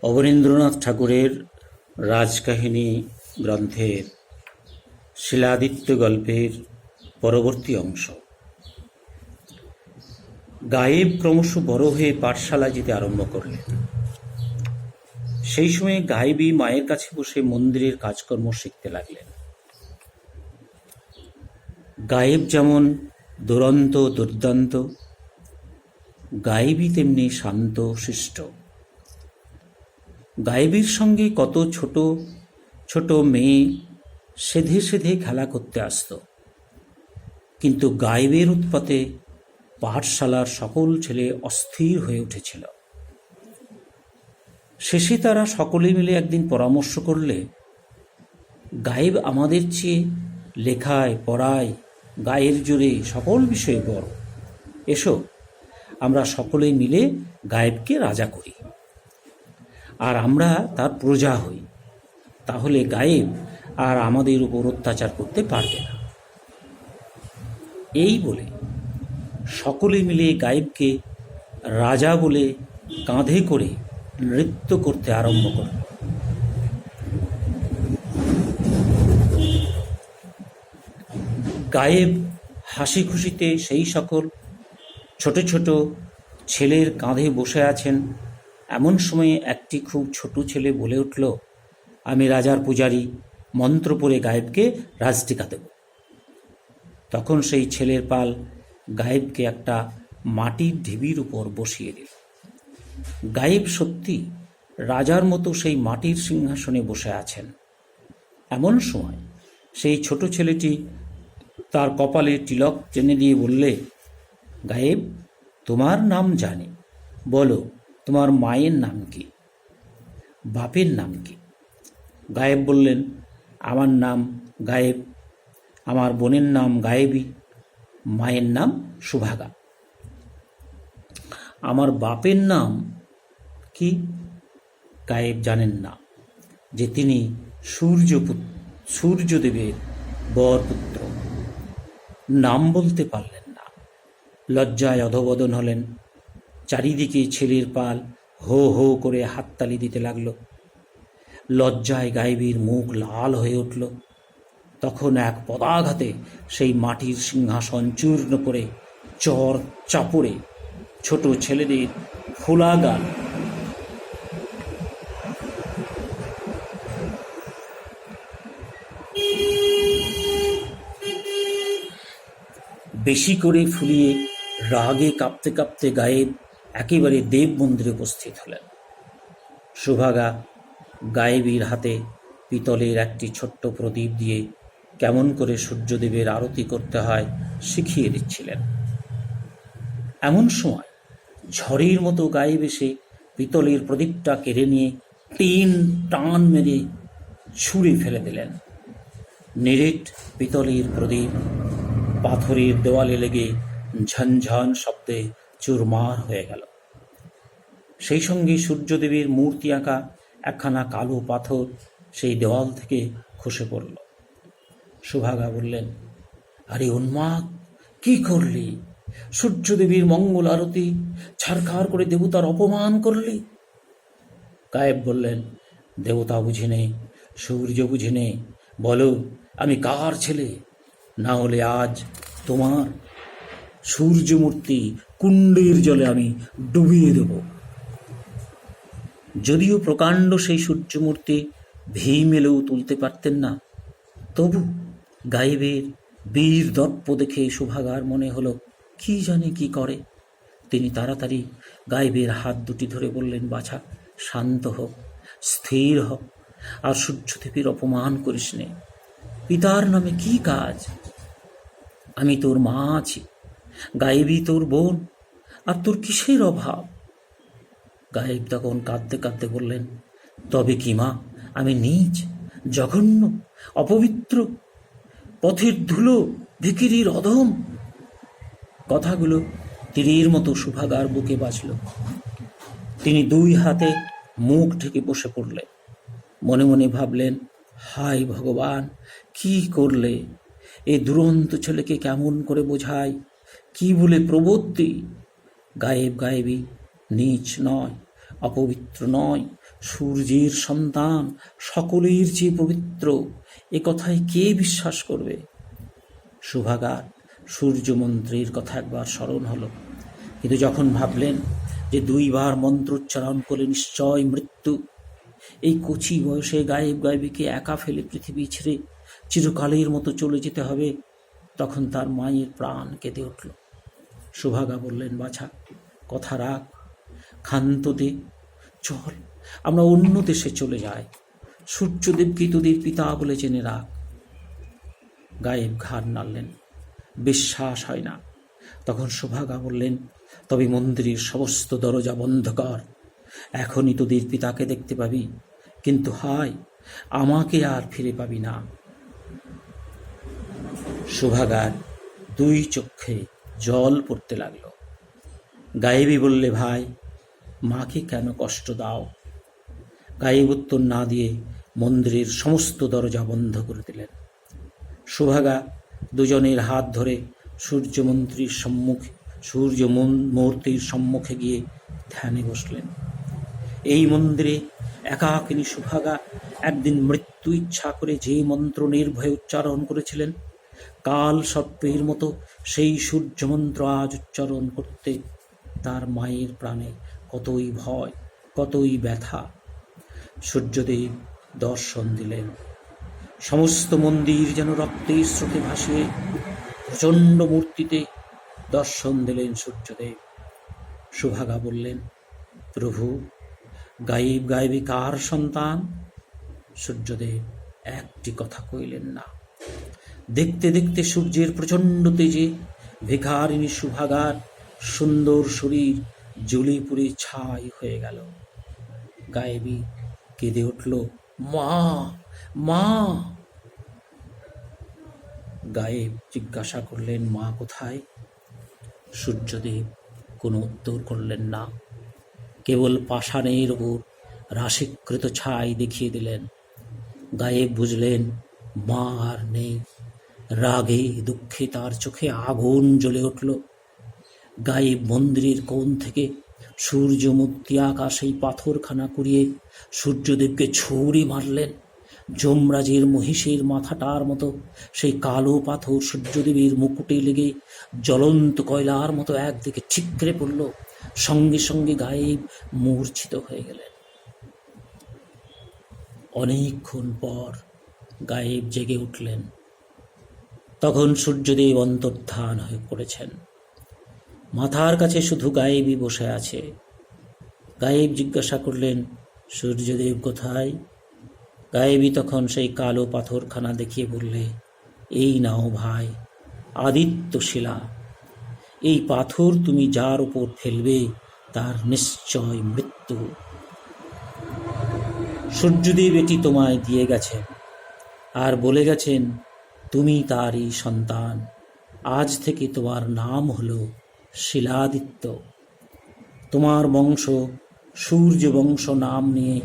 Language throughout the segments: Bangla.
অবনীন্দ্রনাথ ঠাকুরের রাজকাহিনী গ্রন্থের শিলাদিত্য গল্পের পরবর্তী অংশ। গায়েব ক্রমশ বড় হয়ে পাঠশালা যেতে আরম্ভ করলেন। সেই সময় গায়েবী মায়ের কাছে বসে মন্দিরের কাজকর্ম শিখতে লাগলেন। গায়েব যেমন দুরন্ত দুর্দান্ত, গায়েবী তেমনি শান্ত শিষ্ট। গায়েবীর সঙ্গে কত ছোট ছোট মেয়ে সেধে সেধে খেলা করতে আসত, কিন্তু গায়েবের উৎপাতে পাঠশালার সকল ছেলে অস্থির হয়ে উঠেছিল। শেষে তারা সকলে মিলে একদিন পরামর্শ করলে, গায়েব আমাদের চেয়ে লেখায় পড়ায় গায়ের জোরে সকল বিষয়ে বড়। এসো আমরা সকলে মিলে গায়েবকে রাজা করি, আর আমরা তার প্রজা হই। তাহলে গায়েব আর আমাদের উপর অত্যাচার করতে পারবে না। এই বলে সকলে মিলে গায়েবকে রাজা বলে কাঁধে করে নৃত্য করতে আরম্ভ করল। গায়েব হাসি খুশিতে সেই সকল ছোট ছোট ছেলের কাঁধে বসে আছেন। এমন সময়ে একটি খুব ছোট ছেলে বলে উঠল, আমি রাজার পূজারী, মন্ত্র পড়ে গায়েবকে রাজটিকা দেব। তখন সেই ছেলের পাল গায়েবকে একটা মাটির ঢিবির উপর বসিয়ে দিল। গায়েব সত্যি রাজার মতো সেই মাটির সিংহাসনে বসে আছেন। এমন সময় সেই ছোট ছেলেটি তার কপালে তিলক টেনে দিয়ে বললে, গায়েব, তোমার নাম জানি, বলো তোমার মায়ের নাম কি, বাপের নাম কি? গায়েব বললেন, আমার নাম গায়েব, আমার বোনের নাম গায়েবী, মায়ের নাম সুভাগা। আমার বাপের নাম কি? গায়েব জানেন না যে তিনি সূর্যদেবের বরপুত্র। নাম বলতে পারলেন না। লজ্জায় অধোবদন হলেন। চারিদিকে ছেলের পাল হো হো করে হাততালি দিতে লাগল। লজ্জায় গায়েবীর মুখ লাল হয়ে উঠল। তখন এক পদাঘাতে সেই মাটির সিংহাসন চূর্ণ করে চর চাপড়ে ছোট ছেলেদের ফোলা গাল বেশি করে ফুলিয়ে রাগে কাঁপতে কাঁপতে গায়েব একেবারে দেব মন্দিরে উপস্থিত হলেন। সুভাগা গায়েবীর হাতে পিতলের একটি ছোট্ট প্রদীপ দিয়ে কেমন করে সূর্যদেবের আরতি করতে হয় শিখিয়ে দিচ্ছিলেন। এমন সময় ঝড়ের মতো গায়েব এসে পিতলের প্রদীপটা কেড়ে নিয়ে টান মেরে ছুঁড়ে ফেলে দিলেন। নিরেট পিতলের প্রদীপ পাথরের দেওয়ালে লেগে ঝনঝন শব্দে চুরমার হয়ে গেল। সেই সঙ্গে সূর্যদেবের মূর্তি আঁকা একখানা কালো পাথর সেই দেওয়াল থেকে খসে পড়ল। সুভাগা বললেন, আরে উন্মাদ, কি করলি? সূর্যদেবীর মঙ্গল আরতি ছারখার করে দেবতার অপমান করলি। গায়েব বললেন, দেবতা বুঝি নে, সূর্য বুঝি নে, বলো আমি কার ছেলে? না হলে আজ তোমার সূর্যমূর্তি কুণ্ডের জলে আমি ডুবিয়ে দেব। যদিও প্রকাণ্ড সেই সূর্যমূর্তি ভীম এলেও তুলতে পারতেন না, তবু গায়েবের বীর দর্প দেখে সুভাগার মনে হলো কি জানে কি করে। তিনি তাড়াতাড়ি গায়েবের হাত দুটি ধরে বললেন, বাছা, শান্ত হোক, স্থির হোক, আর সূর্যদেবীর অপমান করিস নে। পিতার নামে কি কাজ? আমি তোর মা আছি, গায়েবী তোর বোন, আর তোর কিসের অভাব? গায়েব তখন কাঁদতে কাঁদতে বললেন, তবে কি মা, আমি নীচ, জঘন্য, অপবিত্র, পথের ধুলো, ভিখিরির অধম। কথাগুলো তীরের মতো সুভাগার বুকে বাজল। তিনি দুই হাতে মুখ ঢেকে বসে পড়লেন। মনে মনে ভাবলেন, হায় ভগবান, কি করলে? এ দুরন্ত ছেলেকে কেমন করে বোঝায়? কি বলে প্রবোধ দিই? গায়েব গায়েবী নীচ নয়, অপবিত্র নয়, সূর্যের সন্তান সকলের চেয়ে পবিত্র, এ কথায় কে বিশ্বাস করবে? সুভাগার সূর্যমন্ত্রের কথা একবার স্মরণ হলো, কিন্তু যখন ভাবলেন যে 2বার মন্ত্রোচ্চারণ করলে নিশ্চয় মৃত্যু, এই কচি বয়সে গায়েবীকে একা ফেলে পৃথিবী ছেড়ে চিরকালের মতো চলে যেতে হবে, তখন তার মায়ের প্রাণ কেঁদে উঠল। সুভাগা বললেন, বাছা, কথা রাখ, ক্ষান্ত দে, চল আমরা অন্য দেশে চলে যাই, সূর্যদেবকে তোদের পিতা বলে জেনে রাখ। গায়েব ঘাড় নাড়লেন, বিশ্বাস হয় না। তখন সুভাগা বললেন, তবে মন্দিরের সমস্ত দরজা বন্ধ কর, এখনই তোদের পিতাকে দেখতে পাবি, কিন্তু হায়, আমাকে আর ফিরে পাবি না। সুভাগার 2 চক্ষে জল পড়তে লাগল। গায়েবী বললে, ভাই, মাকে কেন কষ্ট দাও? গায়েব উত্তর না দিয়ে মন্দিরের সমস্ত দরজা বন্ধ করে দিলেন। সুভাগা দুজনের হাত ধরে সূর্য মূর্তির সম্মুখে গিয়ে ধ্যানে বসলেন। এই মন্দিরে একাকিনী সুভাগা একদিন মৃত্যু ইচ্ছা করে যে মন্ত্র নির্ভয়ে উচ্চারণ করেছিলেন, কাল সর্পের মতো সেই সূর্যমন্ত্র আজ উচ্চারণ করতে তার মায়ের প্রাণে কতই ভয়, কতই ব্যথা। সূর্যদেব দর্শন দিলেন। সমস্ত মন্দির যেন রক্তের স্রোতে ভাসিয়ে প্রচণ্ড মূর্তিতে দর্শন দিলেন সূর্যদেব। সুভাগা বললেন, প্রভু, গায়েবী কার সন্তান? সূর্যদেব একটি কথা কইলেন না। দেখতে দেখতে সূর্যের প্রচণ্ড তেজে ভিখারিণী সুভাগার সুন্দর শরীর জ্বলে পুড়ে ছাই হয়ে গেল। গায়েবী কেঁদে উঠল, মা, মা। গায়েব জিজ্ঞাসা করলেন, মা কোথায়? সূর্যদেব কোনো উত্তর করলেন না, কেবল পাষাণের ওপর রাশিকৃত ছাই দেখিয়ে দিলেন। গায়েব বুঝলেন মা আর নেই। রাগে দুঃখে তার চোখে আগুন জ্বলে উঠল। গায়েব মন্দিরের কোণ থেকে সূর্যমূর্তি আকাশেই পাথরখানা কুড়িয়ে সূর্যদেবকে ছুরি মারলেন। যমরাজের মহিষের মাথাটার মতো সেই কালো পাথর সূর্যদেবের মুকুটে লেগে জ্বলন্ত কয়লার মতো একদিকে ঠিকরে পড়ল। সঙ্গে সঙ্গে গায়েব মূর্ছিত হয়ে গেলেন। অনেকক্ষণ পর গায়েব জেগে উঠলেন। তখন সূর্যদেব অন্তর্ধান হয়ে পড়েছেন। মাথার কাছে শুধু গায়েবই বসে আছে। গায়েব জিজ্ঞাসা করলেন, সূর্যদেব কোথায়? গায়েবী তখন সেই কালো পাথরখানা দেখিয়ে বললে, এই নাও ভাই, আদিত্য শিলা। এই পাথর তুমি যার উপর ফেলবে তার নিশ্চয় মৃত্যু। সূর্যদেব এটি তোমায় দিয়ে গেছেন আর বলে গেছেন তুমি তারই সন্তান। আজ থেকে তোমার নাম হলো শিলাদিত্য। তোমার বংশ সূর্য বংশ নাম নিয়ে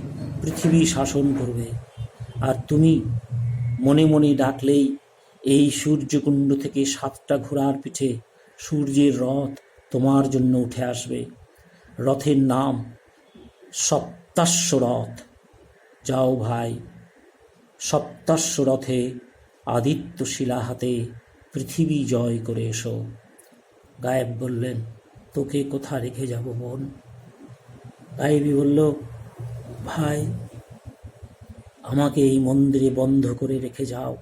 পৃথিবী শাসন করবে, আর তুমি মনে মনে ডাকলেই এই সূর্যকুণ্ড থেকে 7টা ঘোড়ার পিঠে সূর্যের রথ তোমার জন্য উঠে আসবে। রথের নাম সপ্তাশ্ব রথ। যাও ভাই, সপ্তাশ্ব রথে আদিত্য শিলা হাতে পৃথিবী জয় করে এসো। গায়েব বললেন, তোকে কোথা রেখে যাব বোন? গায়েবী বলল, ভাই, আমাকে এই মন্দিরে বন্ধ করে রেখে যাও।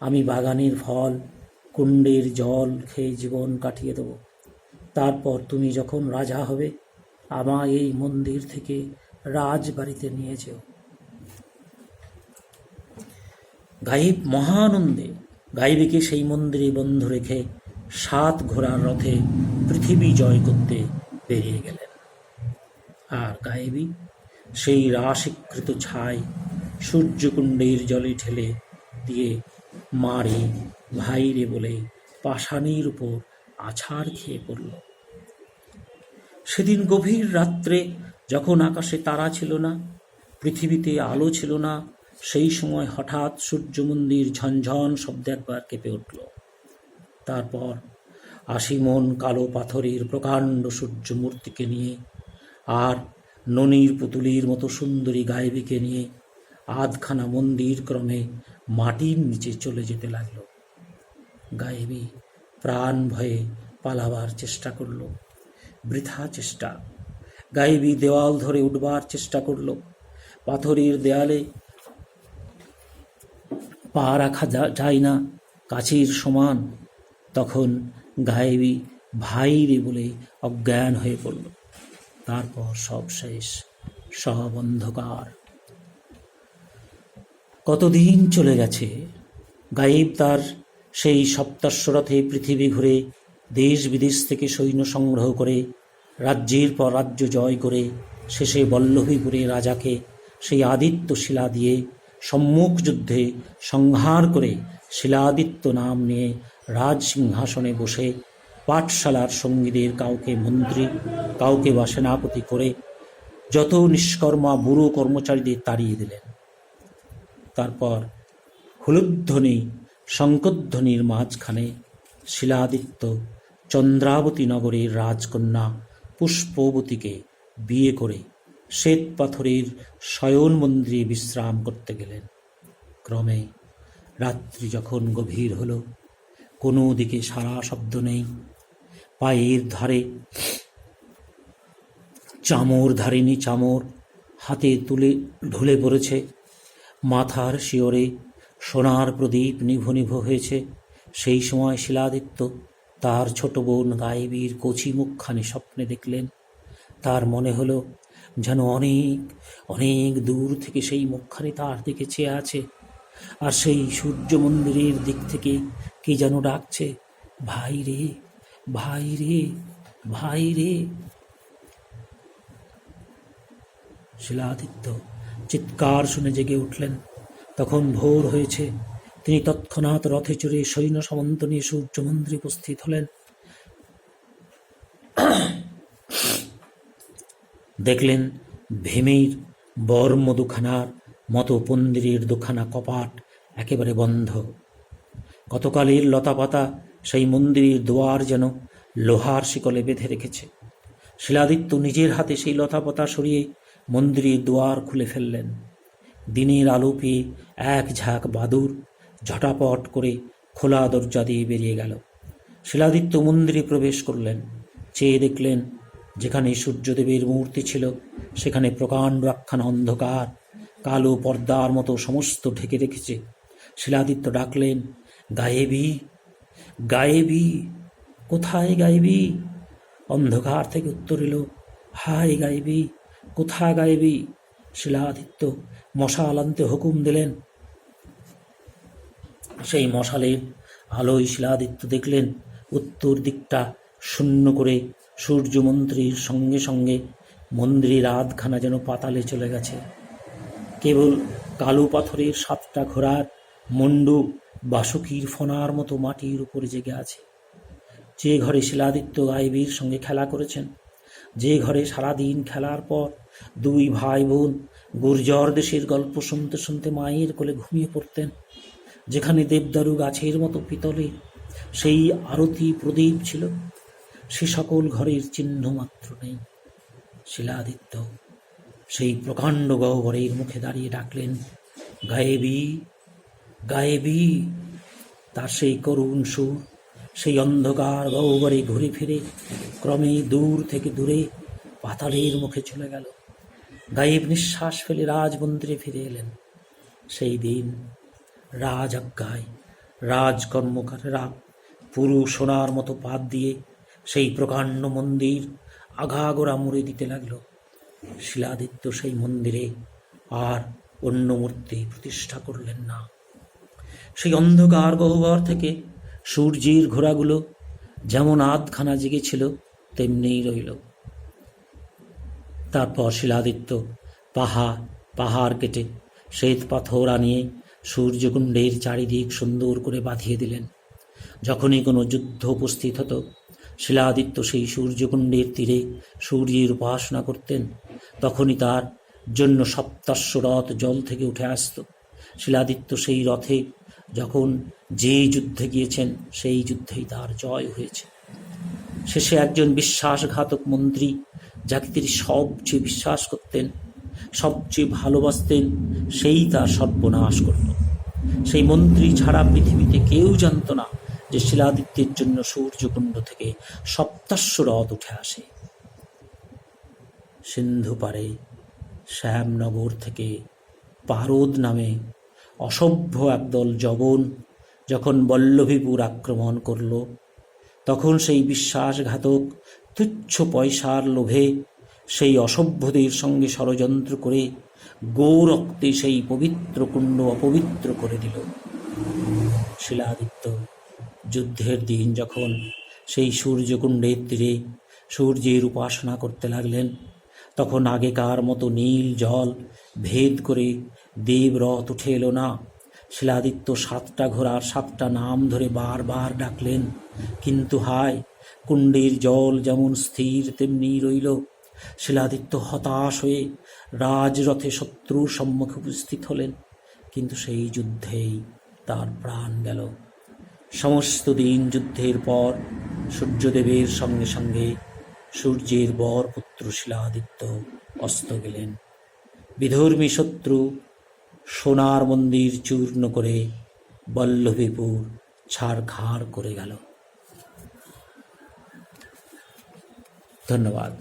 আমি বাগানের ফল, কুণ্ডের জল খেয়ে জীবন কাটিয়ে দেব। তারপর তুমি যখন রাজা হবে, আমায় এই মন্দির থেকে রাজবাড়িতে নিয়ে যেও। গায়েব মহানন্দে গায়েবীকে সেই মন্দিরে বন্ধ রেখে 7 ঘোড়ার রথে পৃথিবী জয় করতে বেরিয়ে গেলেন। আর গায়েবী সেই রাশিকৃত ছাই সূর্যকুণ্ডের জলে ঠেলে দিয়ে মারে ভাইরে বলে পাষাণের উপর আছাড় খেয়ে পড়ল। সেদিন গভীর রাত্রে যখন আকাশে তারা ছিল না, পৃথিবীতে আলো ছিল না, সেই সময় হঠাৎ সূর্য মন্দির ঝনঝন শব্দে একবার কেঁপে উঠল। তারপর 80 মণ কালো পাথরের প্রকাণ্ড সূর্য মূর্তিকে নিয়ে আর ননির পুতুলির মতো সুন্দরী গায়েবীকে নিয়ে আধখানা মন্দির ক্রমে মাটির নিচে চলে যেতে লাগলো। গায়েবী প্রাণ ভয়ে পালাবার চেষ্টা করল, বৃথা চেষ্টা। গায়েবী দেওয়াল ধরে উঠবার চেষ্টা করল, পাথরের দেয়ালে পা রাখা যায় না, কাছের সমান। তখন গায়েবী ভাইরে বলে অজ্ঞান হয়ে পড়ল। তারপর সব শেষ, সব অন্ধকার। কতদিন চলে গেছে। গায়েব তার সেই সপ্তাশ্বরথে পৃথিবী ঘুরে দেশ বিদেশ থেকে সৈন্য সংগ্রহ করে রাজ্যের পর রাজ্য জয় করে শেষে বল্লভীপুরে রাজাকে সেই আদিত্য শিলা দিয়ে সম্মুখ যুদ্ধে সংহার করে শিলাদিত্য নাম নিয়ে রাজ সিংহাসনে বসে পাঠশালার সঙ্গীদের কাউকে মন্ত্রী, কাউকে বা সেনাপতি করে যত নিষ্কর্মা বুড়ো কর্মচারীদের তাড়িয়ে দিলেন। তারপর হুলুধ্বনি শঙ্কধ্বনির মাঝখানে শিলাদিত্য চন্দ্রাবতী নগরের রাজকন্যা পুষ্পবতীকে বিয়ে করে শ্বেত পাথরের শয়ন মন্দিরে বিশ্রাম করতে গেলেন। ক্রমে রাত্রি যখন গভীর হল, কোনো দিকে সারা শব্দ নেই। পায়ের ধারে চামর ধারিনি চামর হাতে তুলে ঢুলে পড়েছে, মাথার শিওরে সোনার প্রদীপ নিভো নিভো হয়েছে। সেই সময় শিলাদিত্য তার ছোট বোন গায়েবীর কচি মুখখানি স্বপ্নে দেখলেন। তার মনে হলো যেন অনেক অনেক দূর থেকে সেই মুখখানি তার দিকে চেয়ে আছে, আর সেই সূর্য মন্দিরের দিক থেকে কে যেন ডাকছে, ভাই রে, ভাই রে, ভাই রে। শিলাদিত্য চিৎকার শুনে জেগে উঠলেন। তখন ভোর হয়েছে। তিনি তৎক্ষণাৎ রথে চড়ে সৈন্য সামন্ত নিয়ে সূর্য মন্দিরে উপস্থিত হলেন। দেখলেন ভীমের বর্ম দুখানার মতো মন্দিরের দুখানা কপাট একেবারে বন্ধ। কতকালের লতাপাতা সেই মন্দিরের দুয়ার যেন লোহার শিকলে বেঁধে রেখেছে। শিলাদিত্য নিজের হাতে সেই লতাপাতা সরিয়ে মন্দিরের দুয়ার খুলে ফেললেন। দিনের আলো পেয়ে এক ঝাঁক বাদুর ঝটাপট করে খোলা দরজা দিয়ে বেরিয়ে গেল। শিলাদিত্য মন্দিরে প্রবেশ করলেন। চেয়ে দেখলেন যেখানে সূর্যদেবের মূর্তি ছিল সেখানে প্রকাণ্ড একখানা অন্ধকার কালো পর্দার মতো সমস্ত ঢেকে রেখেছে। শিলাদিত্য ডাকলেন, গায়েবী, গায়েবী, কোথায় গায়েবী? অন্ধকার থেকে উত্তর এলো, হায় গায়েবী, কোথায় গায়েবী? শিলাদিত্য মশাল আনতে হুকুম দিলেন। সেই মশালের আলোয় শিলাদিত্য দেখলেন উত্তর দিকটা শূন্য করে সূর্য মন্ত্রীর সঙ্গে সঙ্গে মন্দিরের আধখানা যেন পাতালে চলে গেছে। কেবল কালো পাথরের 7টা ঘোড়ার মুন্ডু বাসুকির ফনার মতো মাটির উপরে জেগে আছে। যে ঘরে শিলাদিত্য গায়েবীর সঙ্গে খেলা করেছেন, যে ঘরে সারাদিন খেলার পর 2 ভাই বোন গুর্জর দেশের গল্প শুনতে শুনতে মায়ের কোলে ঘুমিয়ে পড়তেন, যেখানে দেবদারু গাছের মতো পিতলে সেই আরতি প্রদীপ ছিল, সে সকল ঘরের চিহ্ন মাত্র নেই। শিলাদিত্য সেই প্রকাণ্ড গহ্বরের মুখে দাঁড়িয়ে ডাকলেন, গায়েবী, গায়েবী। তার সেই করুণ সুর সেই অন্ধকার গহ্বরে ঘুরে ফিরে ক্রমে দূর থেকে দূরে পাতালের মুখে চলে গেল। গায়েব নিঃশ্বাস ফেলে রাজমন্দিরে ফিরে এলেন। সেই দিন রাজ আজ্ঞায় রাজকর্মকারেরা পুরু সোনার মতো পাত দিয়ে সেই প্রকাণ্ড মন্দির আগাগোড়া মুড়ে দিতে লাগল। শিলাদিত্য সেই মন্দিরে আর অন্য মূর্তি প্রতিষ্ঠা করলেন না। সেই অন্ধকার গহ্বর থেকে সূর্যের ঘোড়াগুলো যেমন আধখানা জেগেছিল তেমনিই রইল। তারপর শিলাদিত্য পাহাড় কেটে শ্বেত পাথর আনিয়ে সূর্যকুণ্ডের চারিদিক সুন্দর করে বাঁধিয়ে দিলেন। যখনই কোনো যুদ্ধ উপস্থিত হতো, শিলাদিত্য সেই সূর্যকুণ্ডের তীরে সূর্যের উপাসনা করতেন। তখনই তার জন্য সপ্তাশ্ব রথ জল থেকে উঠে আসত। শিলাদিত্য সেই রথে যখন যে যুদ্ধে গিয়েছেন সেই যুদ্ধেই তার জয় হয়েছে। শেষে একজন বিশ্বাসঘাতক মন্ত্রী যাকে তিনি সবচেয়ে বিশ্বাস করতেন, সবচেয়ে ভালোবাসতেন, সেই তার সর্বনাশ করল। সেই মন্ত্রী ছাড়া পৃথিবীতে কেউ জানত না যে শিলাদিত্যের জন্য সূর্যকুণ্ড থেকে সপ্তাশ্ব হ্রদ উঠে আসে। সিন্ধু পারে শ্যামনগর থেকে পারদ নামে অসভ্য একদল জবন যখন বল্লভীপুর আক্রমণ করল, তখন সেই বিশ্বাসঘাতক তুচ্ছ পয়সার লোভে সেই অসভ্যদের সঙ্গে ষড়যন্ত্র করে গোরক্তে সেই পবিত্র কুণ্ড অপবিত্র করে দিল। শিলাদিত্য যুদ্ধের দিন যখন সেই সূর্যকুণ্ডের তীরে সূর্যের উপাসনা করতে লাগলেন, তখন আগেকার মতো নীল জল ভেদ করে দেবরথ উঠে এলো না। শিলাদিত্য 7টা ঘোড়ার 7টা নাম ধরে বারবার ডাকলেন, কিন্তু হায়, কুণ্ডের জল যেমন স্থির তেমনি রইল। শিলাদিত্য হতাশ হয়ে রাজরথে শত্রুর সম্মুখে উপস্থিত হলেন, কিন্তু সেই যুদ্ধেই তার প্রাণ গেল। সমস্ত দিন যুদ্ধের পর সূর্যদেবের সঙ্গে সঙ্গে সূর্যের বর পুত্র শিলাদিত্য অস্ত গেলেন। বিধর্মী শত্রু সোনার মন্দির চূর্ণ করে বল্লভীপুর ছাড়খাড় করে গেল। ধন্যবাদ।